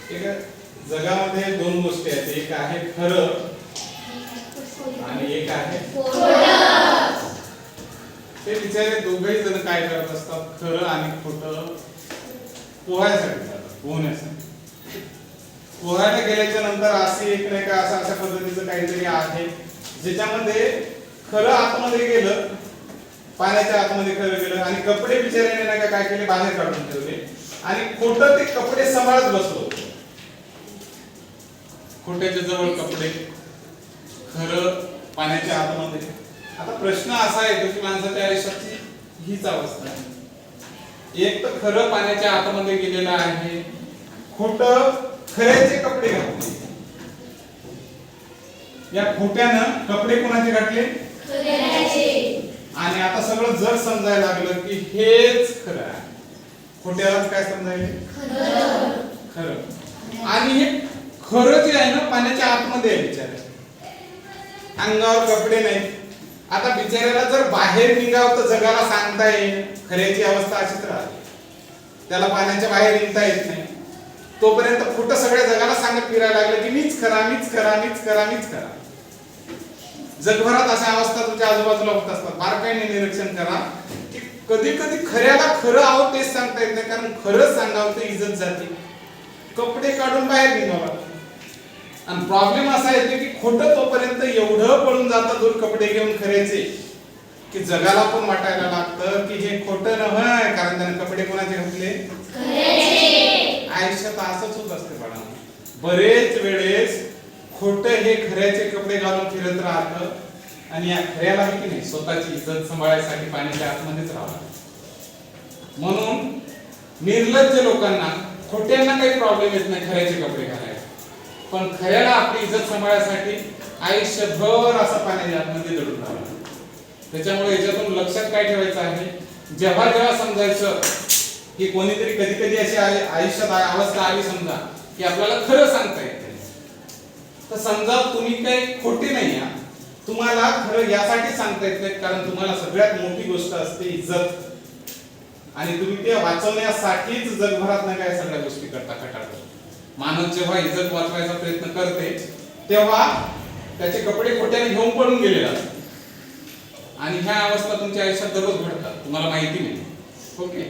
एक जगामध्ये दोन गोष्टी आहेत, एक आहे खरं आणि एक आहे खोटं. ते बिचारे दोघेही जण काय करत असतात, खरं आणि खोटं पोहायसाठी जातात, पोहण्यासाठी. पोहायला गेल्याच्या नंतर असे एक नाही का अशा पद्धतीचं काहीतरी आहे ज्याच्यामध्ये खरं आतमध्ये गेलं, पाण्याच्या आतमध्ये खरं गेलं आणि कपडे बिचाऱ्याने नाही का काय केले, बाहेर काढून ठेवले आणि खोटं ते कपडे सांभाळत बसलो. खोट्याच्या जवळ कपडे, खरं पाण्याच्या आतमध्ये. आता प्रश्न असा येतो की माणसाच्या आयुष्याची हीच अवस्था आहे, एक तर खरं पाण्याच्या आतमध्ये गेलेलं आहे, खोटं खऱ्याचे कपडे घातले. या खोट्यानं कपडे कोणाचे घातले, खऱ्याचे. आणि आता सगळं जग समजायला लागलं की हेच खरं आहे. खोट्याला काय समजायले, खरं. आणि हे खरं जे आहे ना पाण्याच्या आतमध्ये आहे बिचारे, अंगावर कपडे नाही. आता बिचाऱ्याला जर बाहेर निघावं तर जगाला सांगता येईल, खऱ्याची अवस्था अशीच राहते, त्याला पाण्याच्या बाहेर निघता येत नाही. तोपर्यंत खोटं सगळ्या जगाला सांगत फिरायला लागलं की मीच खरा, मीच खरा, मीच खरा, मीच खरा. जगभरात अशा अवस्था तुमच्या आजूबाजूला होत असतात. बारकाईने निरीक्षण करा की कधी कधी खऱ्याला खरं आहोत तेच सांगता येत नाही, कारण खरं सांगावं तर इज्जत जाते, कपडे काढून बाहेर निघावं लागतं. आणि प्रॉब्लेम असा येतो की खोटं तोपर्यंत एवढं पळून जातं दूर कपडे घेऊन खऱ्याचे की जगाला पण वाटायला लागतं की हे खोटं नव्हे, कारण त्याने कपडे कोणाचे घातले, खऱ्याचे. आयुष्यात असंच होत असते बाळा, बरेच वेळेस खोटं हे खऱ्याचे कपडे घालून फिरत राहतं आणि या खऱ्याला की नाही स्वतःची इज्जत सांभाळण्यासाठी पाण्याच्या आतमध्येच राहावं. म्हणून निर्लज्ज लोकांना, खोट्यांना काही प्रॉब्लेम येत नाही खऱ्याचे कपडे घालायला, पण खऱ्याला आपली इज्जत सांभाळण्यासाठी आयुष्यभर असं पाण्याच्या आतमध्ये दडून राहावं. त्याच्यामुळे याच्यातून लक्षात काय ठेवायचं आहे, जेव्हा जेव्हा समजायचं की कोणीतरी कधी कधी अशी आयुष्यात अवस्था आली समजा की आपल्याला खरं सांगता येत नाही, तर समजा तुम्ही काही खोटे नाही आहात, तुम्हाला खरं यासाठी सांगता येत नाही कारण तुम्हाला सगळ्यात मोठी गोष्ट असते इज्जत, आणि तुम्ही ते वाचवण्यासाठीच जगभरात नाही काय सगळ्या गोष्टी करता खटाखट. माणूस जेव्हा इज्जत वाचवायचा प्रयत्न करते तेव्हा त्याचे कपडे खोट्याने घेऊन पळून गेलेले असतात आणि ह्या अवस्था तुमच्या आयुष्यात दररोज घडतात, तुम्हाला माहिती नाही. ओके.